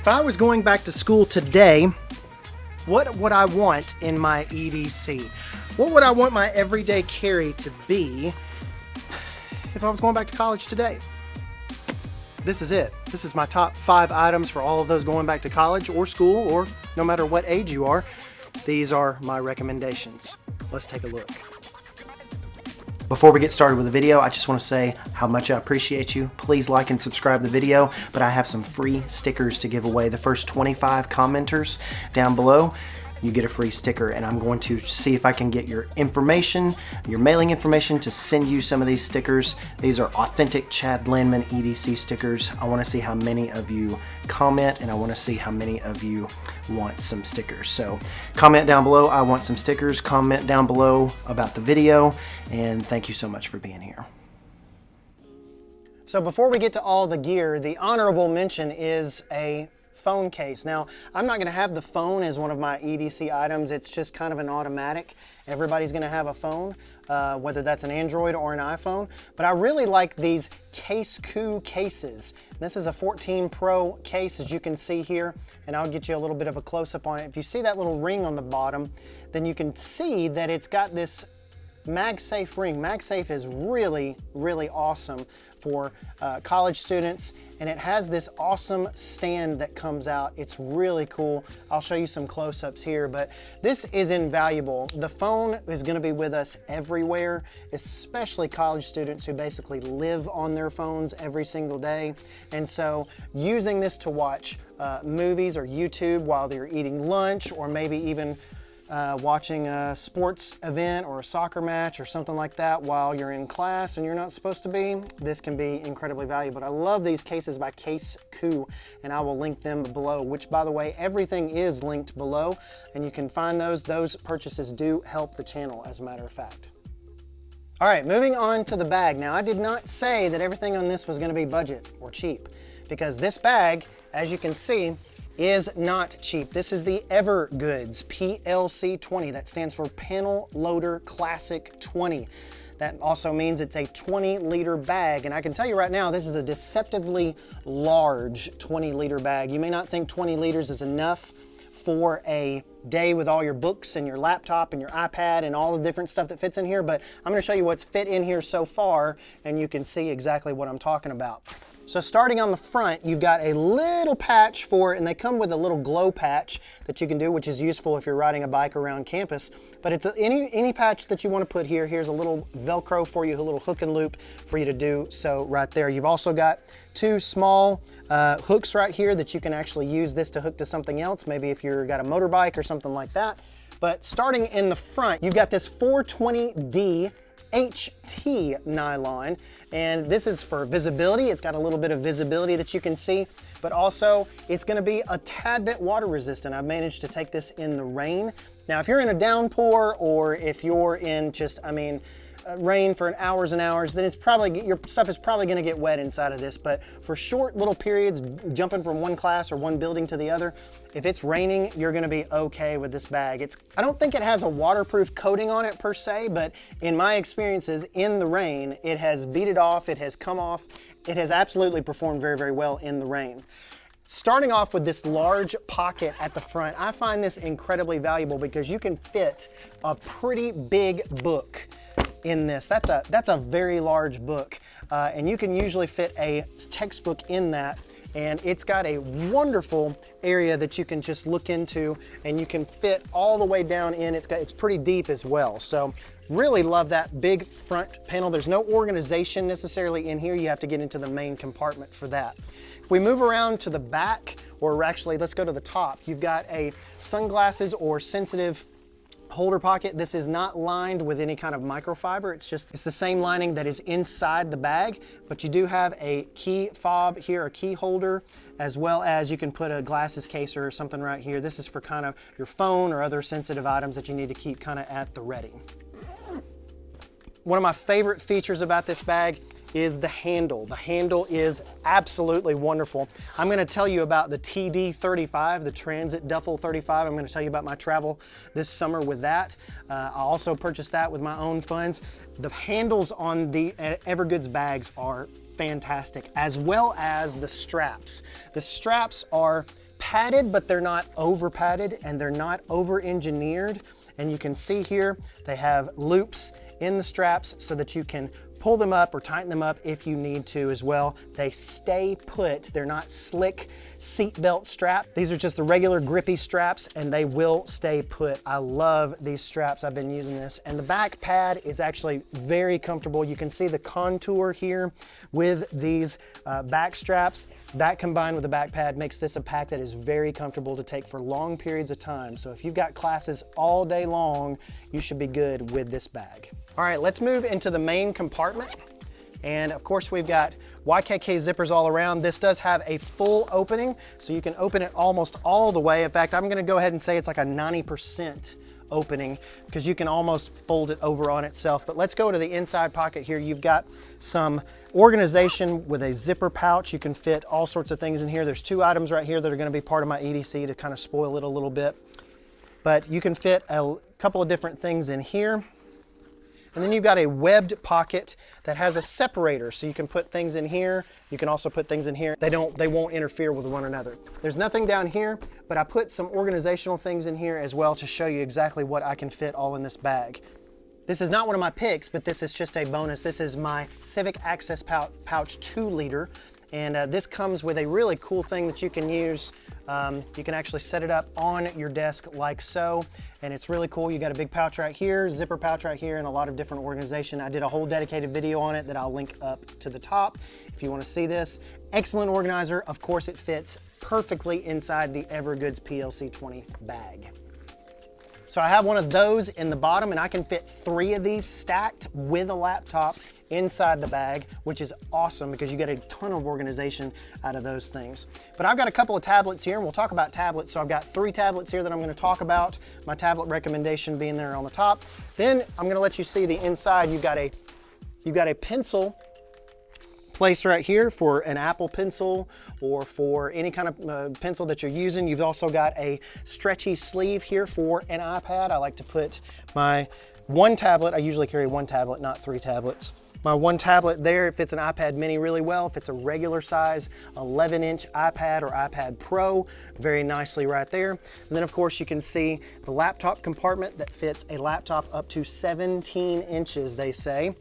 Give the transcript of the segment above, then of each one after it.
I was going back to school today, what would I want in my EDC? What would I want my everyday carry to be if I was going back to college today? This is it. This is my top 5 items for all of those going back to college or school, or no matter what age you are. These are my recommendations. Let's take a look. Before we get started with the video, I just want to say how much I appreciate you. Please like and subscribe the video, but I have some free stickers to give away. The first 25 commenters down below, you get a free sticker, and I'm going to see if I can get your information, your mailing information, to send you some of these stickers. These are authentic Chad Landman EDC stickers. I want to see how many of you comment, and I want to see how many of you want some stickers. So comment down below, I want some stickers. Comment down below about the video, and thank you so much for being here. So before we get to all the gear, the honorable mention is a phone case. Now, I'm not going to have the phone as one of my EDC items. It's just kind of an automatic. Everybody's going to have a phone, whether that's an Android or an iPhone. But I really like these Case Coup cases. This is a 14 Pro case, as you can see here, and I'll get you a little bit of a close-up on it. If you see that little ring on the bottom, then you can see that it's got this MagSafe ring. MagSafe is really, really awesome for college students, and it has this awesome stand that comes out. It's really cool. I'll show you some close-ups here, but this is invaluable. The phone is going to be with us everywhere, especially college students who basically live on their phones every single day. And so using this to watch movies or YouTube while they're eating lunch, or maybe even watching a sports event or a soccer match or something like that while you're in class and you're not supposed to be, this can be incredibly valuable. I love these cases by Case Coup, and I will link them below, which, by the way, everything is linked below, and you can find those. Those purchases do help the channel, as a matter of fact. All right, moving on to the bag. Now, I did not say that everything on this was going to be budget or cheap, because this bag, as you can see, is not cheap. This is the Evergoods PLC 20. That stands for Panel Loader Classic 20. That also means it's a 20-liter bag, and I can tell you right now, this is a deceptively large 20-liter bag. You may not think 20 liters is enough for a day with all your books and your laptop and your iPad and all the different stuff that fits in here, but I'm going to show you what's fit in here so far, and you can see exactly what I'm talking about. So starting on the front, you've got a little patch for, and they come with a little glow patch that you can do, which is useful if you're riding a bike around campus. But it's any patch that you want to put here. Here's a little Velcro for you, a little hook and loop for you to do so right there. You've also got 2 small hooks right here that you can actually use this to hook to something else, maybe if you've got a motorbike or something like that. But starting in the front, you've got this 420D HT nylon, and this is for visibility. It's got a little bit of visibility that you can see, but also it's going to be a tad bit water resistant. I've managed to take this in the rain. Now, if you're in a downpour, or if you're in just, rain for hours and hours, then it's probably, your stuff is probably going to get wet inside of this. But for short little periods, jumping from one class or one building to the other, if it's raining, you're going to be okay with this bag. I don't think it has a waterproof coating on it per se, but in my experiences in the rain, it has beat it off, it has come off, it has absolutely performed very, very well in the rain. Starting off with this large pocket at the front, I find this incredibly valuable because you can fit a pretty big book in this. That's a very large book, and you can usually fit a textbook in that, and it's got a wonderful area that you can just look into, and you can fit all the way down in. It's pretty deep as well, so really love that big front panel. There's no organization necessarily in here. You have to get into the main compartment for that. If we move around to the back, or actually let's go to the top, you've got a sunglasses or sensitive holder pocket. This is not lined with any kind of microfiber. It's the same lining that is inside the bag, but you do have a key fob here, a key holder, as well as you can put a glasses case or something right here. This is for kind of your phone or other sensitive items that you need to keep kind of at the ready. One of my favorite features about this bag is the handle. The handle is absolutely wonderful. I'm going to tell you about the TD35, the Transit Duffel 35. I'm going to tell you about my travel this summer with that. I also purchased that with my own funds. The handles on the Evergoods bags are fantastic, as well as the straps. The straps are padded, but they're not over padded and they're not over engineered. And you can see here, they have loops in the straps so that you can pull them up or tighten them up if you need to as well. They stay put. They're not slick seatbelt strap. These are just the regular grippy straps and they will stay put. I love these straps. I've been using this. And the back pad is actually very comfortable. You can see the contour here with these back straps. That combined with the back pad makes this a pack that is very comfortable to take for long periods of time. So if you've got classes all day long, you should be good with this bag. All right, let's move into the main compartment. And of course we've got YKK zippers all around. This does have a full opening, so you can open it almost all the way. In fact, I'm gonna go ahead and say it's like a 90% opening because you can almost fold it over on itself. But let's go to the inside pocket here. You've got some organization with a zipper pouch. You can fit all sorts of things in here. There's 2 items right here that are gonna be part of my EDC to kind of spoil it a little bit. But you can fit a couple of different things in here. And then you've got a webbed pocket that has a separator, so you can put things in here. You can also put things in here. They won't interfere with one another. There's nothing down here, but I put some organizational things in here as well to show you exactly what I can fit all in this bag. This is not one of my picks, but this is just a bonus. This is my Civic Access Pouch 2 liter. And this comes with a really cool thing that you can use. You can actually set it up on your desk like so, and it's really cool. You got a big pouch right here, zipper pouch right here, and a lot of different organization. I did a whole dedicated video on it that I'll link up to the top if you want to see this. Excellent organizer. Of course, it fits perfectly inside the Evergoods PLC 20 bag. So I have one of those in the bottom, and I can fit 3 of these stacked with a laptop inside the bag, which is awesome because you get a ton of organization out of those things. But I've got a couple of tablets here, and we'll talk about tablets. So I've got 3 tablets here that I'm going to talk about, my tablet recommendation being there on the top. Then I'm going to let you see the inside. You've got a pencil place right here for an Apple Pencil or for any kind of pencil that you're using. You've also got a stretchy sleeve here for an iPad. I like to put my 1 tablet. I usually carry 1 tablet, not 3 tablets. My 1 tablet there, it fits an iPad mini really well. It fits a regular size 11-inch iPad or iPad Pro very nicely right there. And then of course you can see the laptop compartment that fits a laptop up to 17 inches, they say.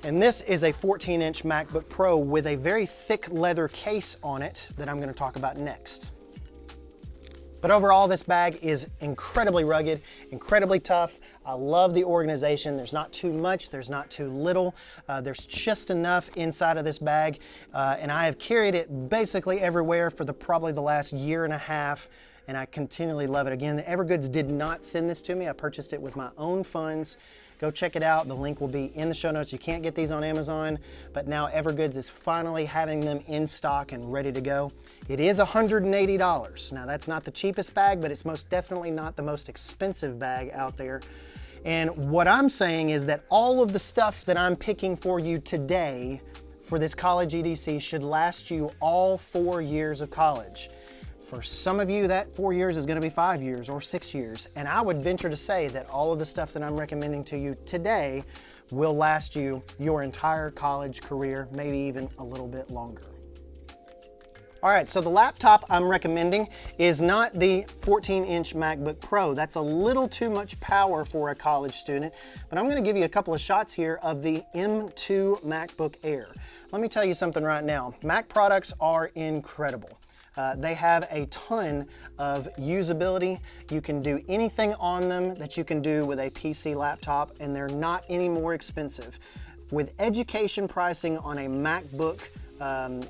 And this is a 14-inch MacBook Pro with a very thick leather case on it that I'm going to talk about next. But overall, this bag is incredibly rugged, incredibly tough. I love the organization. There's not too much, there's not too little. There's just enough inside of this bag. And I have carried it basically everywhere for probably the last 1.5 years. And I continually love it. Again, Evergoods did not send this to me. I purchased it with my own funds. Go check it out. The link will be in the show notes. You can't get these on Amazon, but now Evergoods is finally having them in stock and ready to go. It is $180. Now that's not the cheapest bag, but it's most definitely not the most expensive bag out there. And what I'm saying is that all of the stuff that I'm picking for you today for this college EDC should last you all 4 years of college. For some of you, that 4 years is going to be 5 years or 6 years. And I would venture to say that all of the stuff that I'm recommending to you today will last you your entire college career, maybe even a little bit longer. All right, so the laptop I'm recommending is not the 14-inch MacBook Pro. That's a little too much power for a college student, but I'm going to give you a couple of shots here of the M2 MacBook Air. Let me tell you something right now. Mac products are incredible. They have a ton of usability. You can do anything on them that you can do with a PC laptop, and they're not any more expensive. With education pricing on a MacBook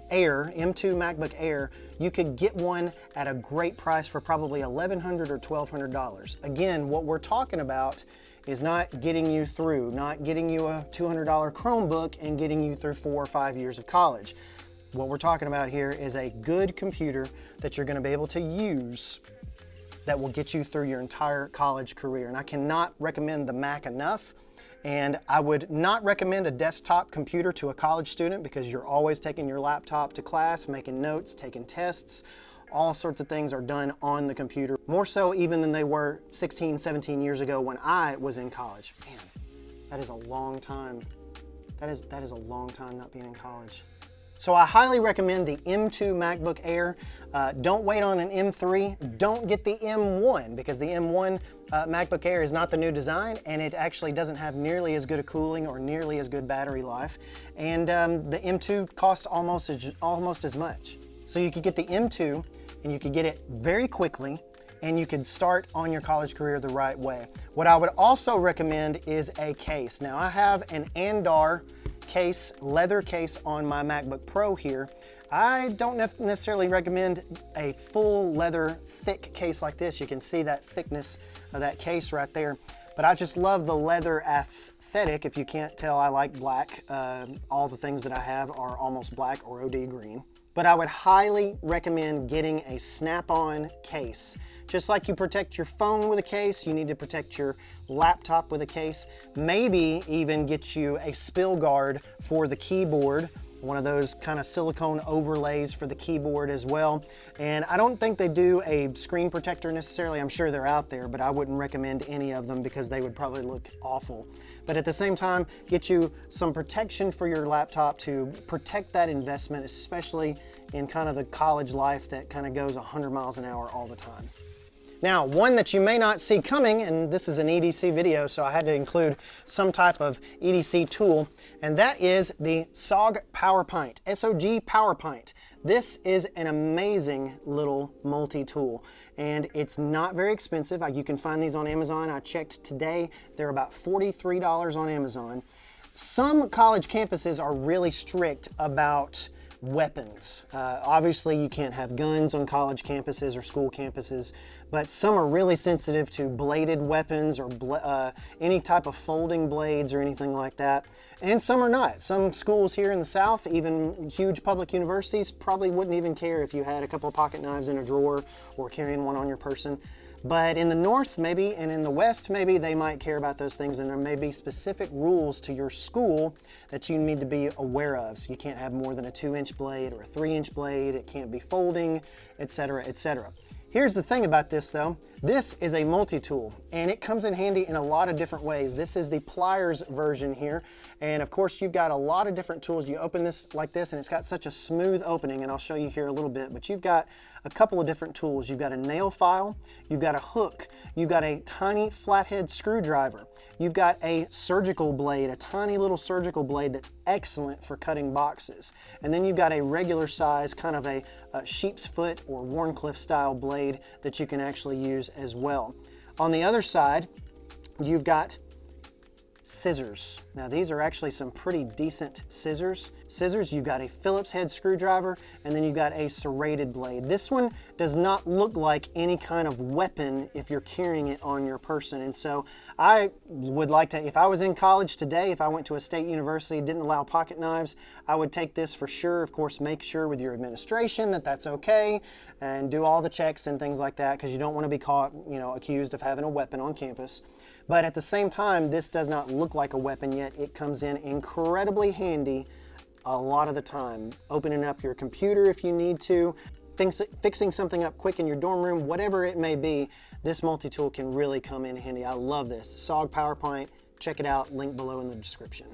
Air, M2 MacBook Air, you could get one at a great price for probably $1,100 or $1,200. Again, what we're talking about is not getting you through, not getting you a $200 Chromebook and getting you through 4 or 5 years of college. What we're talking about here is a good computer that you're going to be able to use that will get you through your entire college career. And I cannot recommend the Mac enough. And I would not recommend a desktop computer to a college student because you're always taking your laptop to class, making notes, taking tests. All sorts of things are done on the computer, more so even than they were 16, 17 years ago when I was in college. Man, that is a long time. That is a long time not being in college. So I highly recommend the M2 MacBook Air. Don't wait on an M3. Don't get the M1 because the M1 MacBook Air is not the new design, and it actually doesn't have nearly as good a cooling or nearly as good battery life. And the M2 costs almost as much. So you could get the M2 and you could get it very quickly, and you could start on your college career the right way. What I would also recommend is a case. Now I have an Andar case, leather case on my MacBook Pro here. I don't necessarily recommend a full leather thick case like this. You can see that thickness of that case right there. But I just love the leather aesthetic. If you can't tell, I like black. All the things that I have are almost black or OD green. But I would highly recommend getting a snap-on case. Just like you protect your phone with a case, you need to protect your laptop with a case. Maybe even get you a spill guard for the keyboard, one of those kind of silicone overlays for the keyboard as well. And I don't think they do a screen protector necessarily. I'm sure they're out there, but I wouldn't recommend any of them because they would probably look awful. But at the same time, get you some protection for your laptop to protect that investment, especially in kind of the college life that kind of goes 100 miles an hour all the time. Now, one that you may not see coming, and this is an EDC video, so I had to include some type of EDC tool, and that is the SOG Power Pint, SOG Power Pint. This is an amazing little multi-tool, and it's not very expensive. You can find these on Amazon. I checked today. They're about $43 on Amazon. Some college campuses are really strict about weapons. Obviously, you can't have guns on college campuses or school campuses, but some are really sensitive to bladed weapons or any type of folding blades or anything like that. And some are not. Some schools here in the South, even huge public universities, probably wouldn't even care if you had a couple of pocket knives in a drawer or carrying one on your person. But in the North, maybe, and in the West, maybe they might care about those things, and there may be specific rules to your school that you need to be aware of. So you can't have more than a 2-inch blade or a 3-inch blade. It can't be folding, etc., etc. Here's the thing about this though. This is a multi-tool, and it comes in handy in a lot of different ways. This is the pliers version here, and of course you've got a lot of different tools. You open this like this, and it's got such a smooth opening, and I'll show you here a little bit, but you've got a couple of different tools. You've got a nail file, you've got a hook, you've got a tiny flathead screwdriver, you've got a surgical blade, a tiny little surgical blade that's excellent for cutting boxes, and then you've got a regular size, kind of a sheep's foot or Warncliffe style blade that you can actually use as well. On the other side, you've got scissors. Now these are actually some pretty decent scissors. You've got a Phillips head screwdriver, and then you've got a serrated blade. This one does not look like any kind of weapon if you're carrying it on your person. And so I would like to, if I was in college today, if I went to a state university, didn't allow pocket knives, I would take this for sure. Of course, make sure with your administration that that's okay, and do all the checks and things like that, because you don't want to be caught, accused of having a weapon on campus. But at the same time, this does not look like a weapon yet. It comes in incredibly handy a lot of the time. Opening up your computer if you need to, fixing something up quick in your dorm room, whatever it may be, this multi-tool can really come in handy. I love this. SOG Power Pint. Check it out, link below in the description.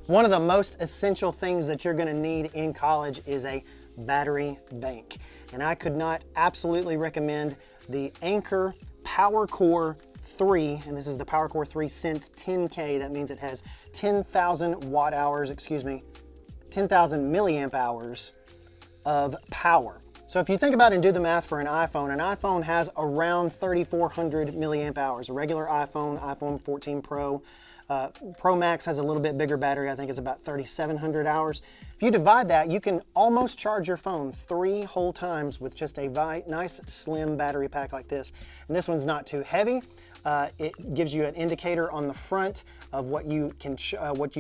One of the most essential things that you're gonna need in college is a battery bank. And I could not absolutely recommend the Anker PowerCore 3, and this is the PowerCore 3 Sense 10K. That means it has 10,000 milliamp hours of power. So if you think about it and do the math for an iPhone has around 3,400 milliamp hours. A regular iPhone 14 Pro, Pro Max has a little bit bigger battery. I think it's about 3,700 hours. If you divide that, you can almost charge your phone 3 whole times with just a nice slim battery pack like this. And this one's not too heavy. It gives you an indicator on the front of what you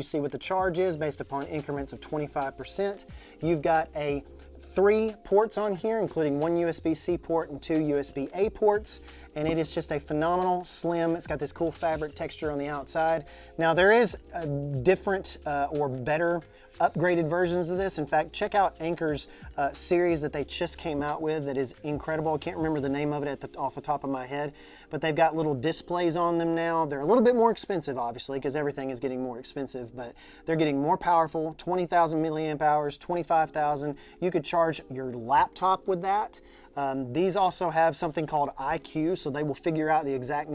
see what the charge is based upon increments of 25%. You've got a 3 ports on here, including 1 USB-C port and 2 USB-A ports, and it is just a phenomenal, slim. It's got this cool fabric texture on the outside. Now there is a different or better upgraded versions of this. In fact, check out Anker's series that they just came out with that is incredible. I can't remember the name of it off the top of my head, but they've got little displays on them now. They're a little bit more expensive, obviously, because everything is getting more expensive, but they're getting more powerful, 20,000 milliamp hours, 25,000. You could charge your laptop with that. These also have something called IQ, so they will figure out the exact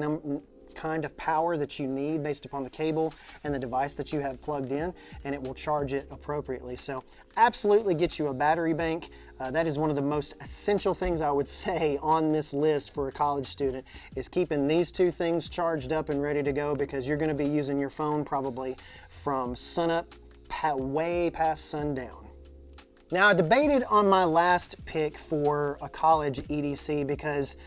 kind of power that you need based upon the cable and the device that you have plugged in, and it will charge it appropriately. So absolutely get you a battery bank. That is one of the most essential things I would say on this list for a college student, is keeping these 2 things charged up and ready to go, because you're going to be using your phone probably from sunup way past sundown. Now, I debated on my last pick for a college EDC because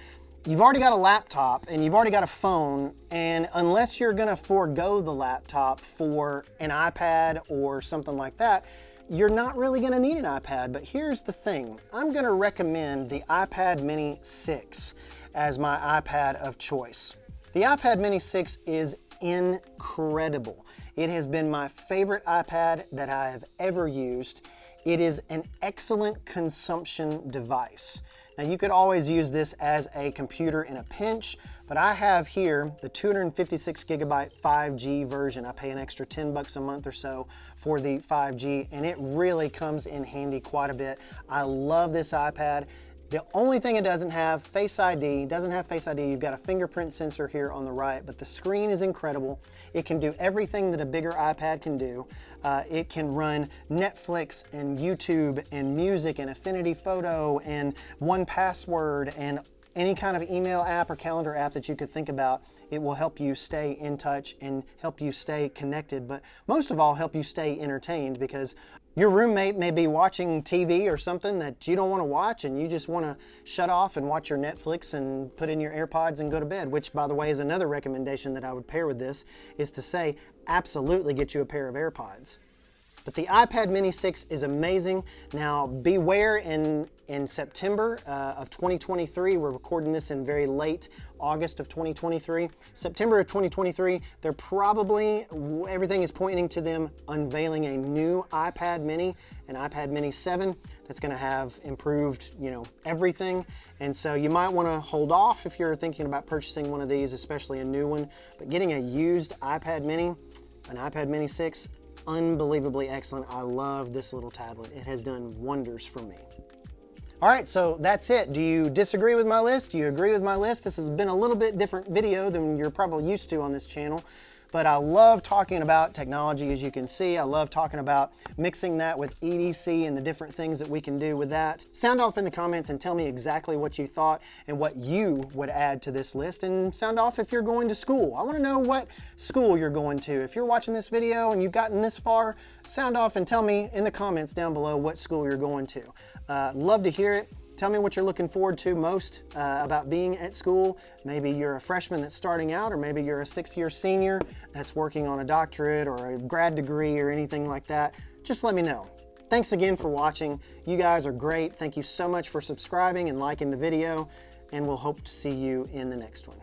you've already got a laptop and you've already got a phone, and unless you're gonna forego the laptop for an iPad or something like that, you're not really gonna need an iPad. But here's the thing, I'm gonna recommend the iPad Mini 6 as my iPad of choice. The iPad Mini 6 is incredible. It has been my favorite iPad that I have ever used. It is an excellent consumption device. Now, you could always use this as a computer in a pinch, but I have here the 256 gigabyte 5G version. I pay an extra 10 bucks a month or so for the 5G, and it really comes in handy quite a bit. I love this iPad. The only thing it doesn't have, Face ID, doesn't have Face ID. You've got a fingerprint sensor here on the right, but the screen is incredible. It can do everything that a bigger iPad can do. It can run Netflix and YouTube and music and Affinity Photo and 1Password and any kind of email app or calendar app that you could think about. It will help you stay in touch and help you stay connected, but most of all, help you stay entertained, because your roommate may be watching TV or something that you don't want to watch, and you just want to shut off and watch your Netflix and put in your AirPods and go to bed, which, by the way, is another recommendation that I would pair with this, is to say absolutely get you a pair of AirPods. But the iPad Mini 6 is amazing. Now, beware in September of 2023, we're recording this in very late August of 2023. September of 2023, they're probably, everything is pointing to them unveiling a new iPad Mini, an iPad Mini 7, that's gonna have improved, everything. And so you might wanna hold off if you're thinking about purchasing one of these, especially a new one. But getting a used iPad Mini, an iPad Mini 6, unbelievably excellent. I love this little tablet. It has done wonders for me. All right, so that's it. Do you disagree with my list? Do you agree with my list? This has been a little bit different video than you're probably used to on this channel, but I love talking about technology, as you can see. I love talking about mixing that with EDC and the different things that we can do with that. Sound off in the comments and tell me exactly what you thought and what you would add to this list, and sound off if you're going to school. I want to know what school you're going to. If you're watching this video and you've gotten this far, sound off and tell me in the comments down below what school you're going to. Love to hear it. Tell me what you're looking forward to most about being at school. Maybe you're a freshman that's starting out, or maybe you're a 6-year senior that's working on a doctorate or a grad degree or anything like that. Just let me know. Thanks again for watching. You guys are great. Thank you so much for subscribing and liking the video, and we'll hope to see you in the next one.